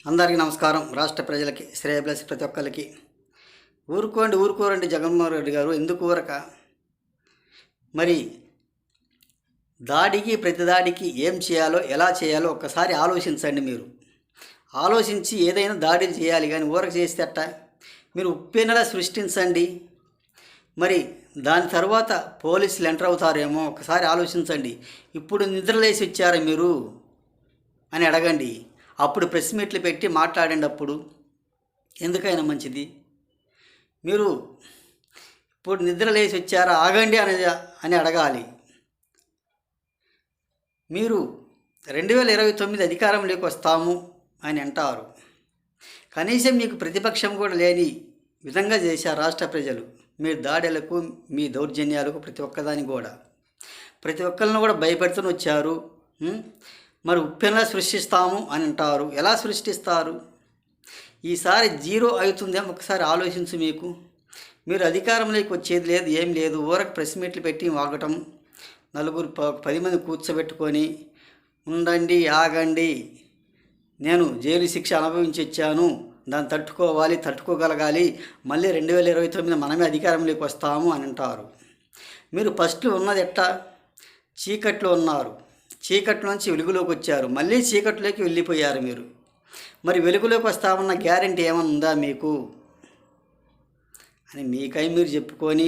అందరికీ నమస్కారం. రాష్ట్ర ప్రజలకి శ్రేయభిలాషి ప్రతి ఒక్కరికి ఊరుకోరండి జగన్మోహన్ రెడ్డి గారు. ఎందుకు ఊరక? మరి ప్రతి దాడికి ఏం చేయాలో ఎలా చేయాలో ఒక్కసారి ఆలోచించండి. మీరు ఆలోచించి ఏదైనా దాడి చేయాలి, కానీ ఊరక చేస్తే అట్ట. మీరు ఉప్పెనలా సృష్టించండి. మరి దాని తర్వాత పోలీసులు ఎంటర్ అవుతారేమో ఒకసారి ఆలోచించండి. ఇప్పుడు నిద్రలేసి వచ్చారా మీరు అని అడగండి. అప్పుడు ప్రెస్ మీట్లు పెట్టి మాట్లాడండి. అప్పుడు ఎందుకైనా మంచిది. మీరు ఇప్పుడు నిద్ర లేచి వచ్చారా, ఆగండి అని అడగాలి. మీరు 2029 అధికారంలోకి వస్తాము అని అంటారు. కనీసం మీకు ప్రతిపక్షం కూడా లేని విధంగా చేశారు రాష్ట్ర ప్రజలు. మీ దాడులకు, మీ దౌర్జన్యాలకు, ప్రతి ఒక్కదానికి కూడా ప్రతి ఒక్కరిని కూడా భయపెడుతూనే వచ్చారు. మరి ఉప్పెనలా సృష్టిస్తాము అని అంటారు. ఎలా సృష్టిస్తారు? ఈసారి జీరో అవుతుందేమో ఒకసారి ఆలోచించు. మీరు అధికారంలోకి వచ్చేది లేదు, ఏం లేదు. ఊరకు ప్రెస్ మీట్లు పెట్టి వాగటం, నలుగురు 10 మంది కూర్చోబెట్టుకొని ఉండండి, ఆగండి, నేను జైలు శిక్ష అనుభవించి వచ్చాను, దాన్ని తట్టుకోగలగాలి, మళ్ళీ 2029 మనమే అధికారంలోకి వస్తాము అని అంటారు. మీరు ఫస్ట్లో ఉన్నది ఎట్టా? చీకట్లో ఉన్నారు. చీకట్లోంచి వెలుగులోకి వచ్చారు, మళ్ళీ చీకట్లోకి వెళ్ళిపోయారు మీరు. మరి వెలుగులోకి వస్తామన్న గ్యారెంటీ ఏమైనా ఉందా మీకు అని మీరు చెప్పుకొని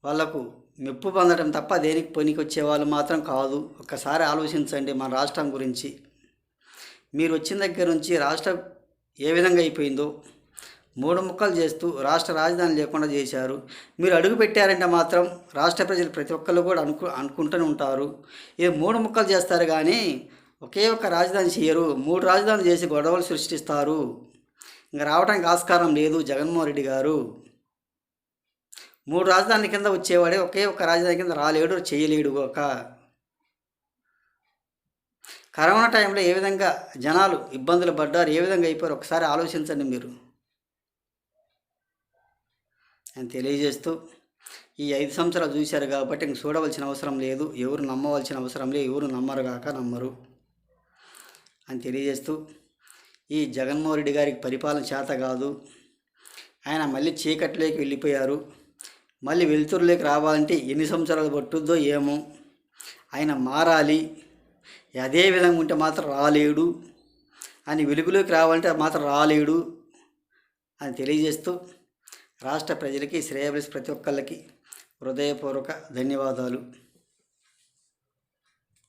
వాళ్లకు మెప్పు పొందడం తప్ప దేనికి పనికి వచ్చేవాళ్ళు మాత్రం కాదు. ఒక్కసారి ఆలోచించండి మన రాష్ట్రం గురించి. మీరు వచ్చిన దగ్గర నుంచి రాష్ట్రం ఏ విధంగా అయిపోయిందో 3 ముక్కలు చేస్తూ రాష్ట్ర రాజధాని లేకుండా చేశారు. మీరు అడుగు పెట్టారంటే మాత్రం రాష్ట్ర ప్రజలు ప్రతి ఒక్కళ్ళు కూడా అనుకుంటూనే ఉంటారు. ఇది 3 ముక్కలు చేస్తారు, కానీ ఒకే ఒక్క రాజధాని చేయరు. 3 రాజధానులు చేసి గొడవలు సృష్టిస్తారు. ఇంకా రావడానికి ఆస్కారం లేదు జగన్మోహన్ రెడ్డి గారు. 3 రాజధానుల కింద వచ్చేవాడే ఒకే ఒక్క రాజధాని కింద రాలేడు, చేయలేడు. కరోనా టైంలో ఏ విధంగా జనాలు ఇబ్బందులు పడ్డారు, ఏ విధంగా అయిపోయారు ఒకసారి ఆలోచించండి మీరు అని తెలియజేస్తూ, ఈ 5 సంవత్సరాలు చూశారు కాబట్టి ఇంక చూడవలసిన అవసరం లేదు, ఎవరు నమ్మవలసిన అవసరం లేదు, ఎవరు నమ్మరు అని తెలియజేస్తూ, ఈ జగన్మోహన్ రెడ్డి గారికి పరిపాలన చేత కాదు. ఆయన మళ్ళీ చీకట్లోకి వెళ్ళిపోయారు. మళ్ళీ వెలుతురులోకి రావాలంటే ఎన్ని సంవత్సరాలు పట్టుద్దో ఏమో. ఆయన మారాలి, అదే విధంగా ఉంటే మాత్రం రాలేడు అని, వెలుగులోకి రావాలంటే మాత్రం రాలేడు అని తెలియజేస్తూ, రాష్ట్ర ప్రజలకి శ్రేయభిలాషి ప్రతి ఒక్కళ్ళకి హృదయపూర్వక ధన్యవాదాలు.